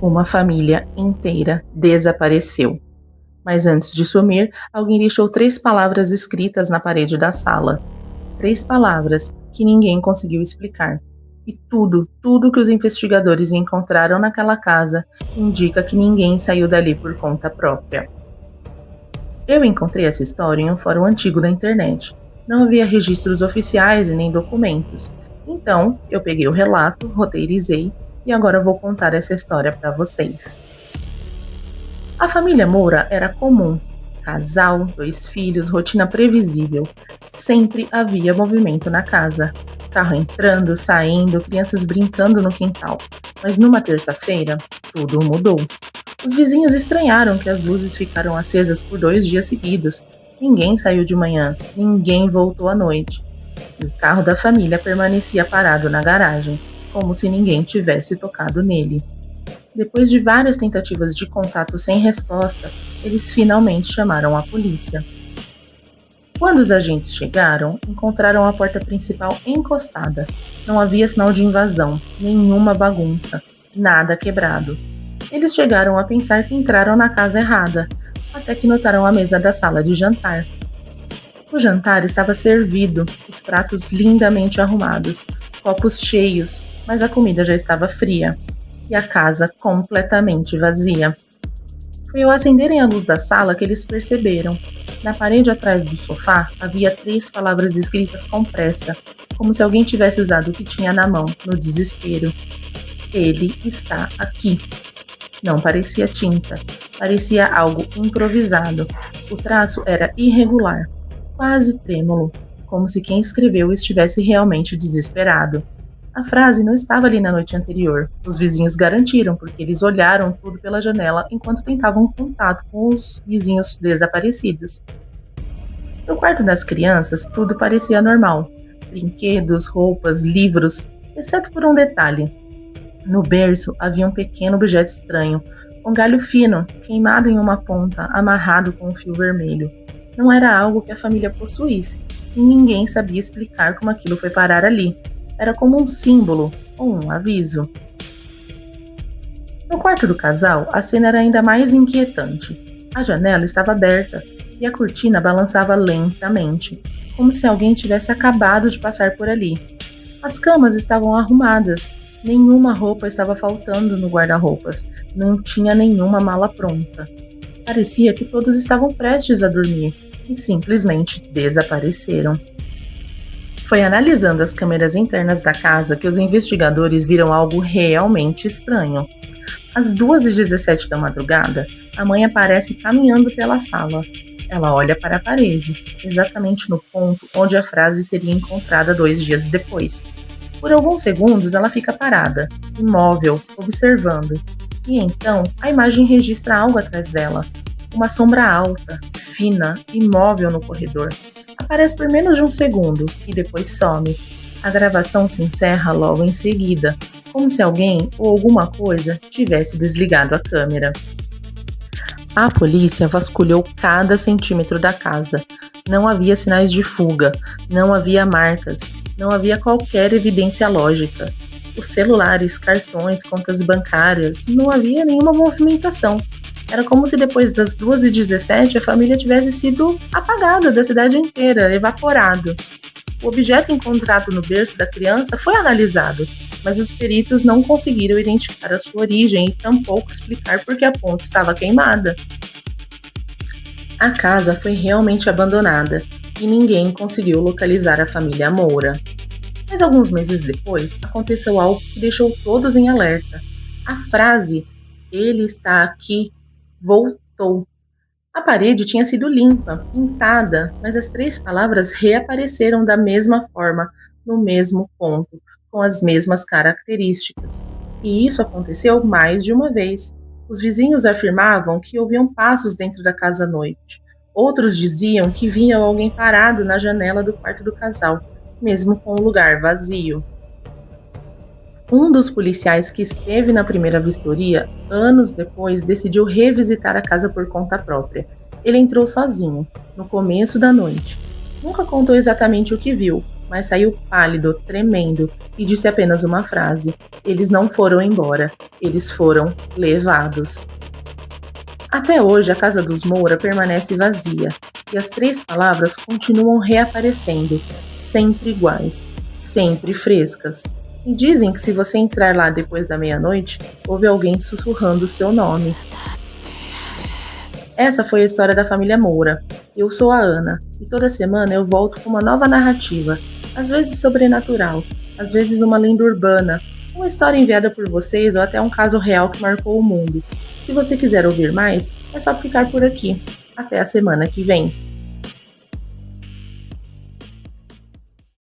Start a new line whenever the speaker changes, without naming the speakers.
Uma família inteira desapareceu. Mas antes de sumir, alguém deixou 3 palavras escritas na parede da sala. 3 palavras que ninguém conseguiu explicar. E tudo que os investigadores encontraram naquela casa indica que ninguém saiu dali por conta própria. Eu encontrei essa história em um fórum antigo da internet. Não havia registros oficiais e nem documentos. Então, eu peguei o relato, roteirizei e agora vou contar essa história para vocês. A família Moura era comum. Casal, 2 filhos, rotina previsível. Sempre havia movimento na casa. Carro entrando, saindo, crianças brincando no quintal. Mas numa terça-feira, tudo mudou. Os vizinhos estranharam que as luzes ficaram acesas por 2 dias seguidos. Ninguém saiu de manhã, ninguém voltou à noite. E o carro da família permanecia parado na garagem, como se ninguém tivesse tocado nele. Depois de várias tentativas de contato sem resposta, eles finalmente chamaram a polícia. Quando os agentes chegaram, encontraram a porta principal encostada. Não havia sinal de invasão, nenhuma bagunça, nada quebrado. Eles chegaram a pensar que entraram na casa errada, até que notaram a mesa da sala de jantar. O jantar estava servido, os pratos lindamente arrumados, copos cheios, mas a comida já estava fria e a casa completamente vazia. Foi ao acenderem a luz da sala que eles perceberam. Na parede atrás do sofá havia 3 palavras escritas com pressa, como se alguém tivesse usado o que tinha na mão, no desespero. Ele está aqui. Não parecia tinta, parecia algo improvisado. O traço era irregular, quase trêmulo, como se quem escreveu estivesse realmente desesperado. A frase não estava ali na noite anterior. Os vizinhos garantiram, porque eles olharam tudo pela janela enquanto tentavam contato com os vizinhos desaparecidos. No quarto das crianças, tudo parecia normal. Brinquedos, roupas, livros, exceto por um detalhe. No berço havia um pequeno objeto estranho, um galho fino, queimado em uma ponta, amarrado com um fio vermelho. Não era algo que a família possuísse, e ninguém sabia explicar como aquilo foi parar ali. Era como um símbolo ou um aviso. No quarto do casal, a cena era ainda mais inquietante. A janela estava aberta e a cortina balançava lentamente, como se alguém tivesse acabado de passar por ali. As camas estavam arrumadas, nenhuma roupa estava faltando no guarda-roupas, não tinha nenhuma mala pronta. Parecia que todos estavam prestes a dormir e simplesmente desapareceram. Foi analisando as câmeras internas da casa que os investigadores viram algo realmente estranho. Às 2h17 da madrugada, a mãe aparece caminhando pela sala. Ela olha para a parede, exatamente no ponto onde a frase seria encontrada 2 dias depois. Por alguns segundos, ela fica parada, imóvel, observando. E então, a imagem registra algo atrás dela. Uma sombra alta, fina, imóvel no corredor. Aparece por menos de um segundo e depois some. A gravação se encerra logo em seguida, como se alguém ou alguma coisa tivesse desligado a câmera. A polícia vasculhou cada centímetro da casa. Não havia sinais de fuga, não havia marcas, não havia qualquer evidência lógica. Os celulares, cartões, contas bancárias, não havia nenhuma movimentação. Era como se depois das 2h17 a família tivesse sido apagada da cidade inteira, evaporado. O objeto encontrado no berço da criança foi analisado, mas os peritos não conseguiram identificar a sua origem e tampouco explicar por que a ponta estava queimada. A casa foi realmente abandonada e ninguém conseguiu localizar a família Moura. Mas alguns meses depois, aconteceu algo que deixou todos em alerta. A frase "ele está aqui" voltou. A parede tinha sido limpa, pintada, mas as 3 palavras reapareceram da mesma forma, no mesmo ponto, com as mesmas características. E isso aconteceu mais de uma vez. Os vizinhos afirmavam que ouviam passos dentro da casa à noite. Outros diziam que viam alguém parado na janela do quarto do casal, mesmo com o lugar vazio. Um dos policiais que esteve na primeira vistoria, anos depois, decidiu revisitar a casa por conta própria. Ele entrou sozinho, no começo da noite. Nunca contou exatamente o que viu, mas saiu pálido, tremendo, e disse apenas uma frase: eles não foram embora, eles foram levados. Até hoje, a casa dos Moura permanece vazia, e as 3 palavras continuam reaparecendo, sempre iguais, sempre frescas. E dizem que se você entrar lá depois da meia-noite, ouve alguém sussurrando o seu nome. Essa foi a história da família Moura. Eu sou a Ana, e toda semana eu volto com uma nova narrativa, às vezes sobrenatural, às vezes uma lenda urbana, uma história enviada por vocês ou até um caso real que marcou o mundo. Se você quiser ouvir mais, é só ficar por aqui. Até a semana que vem.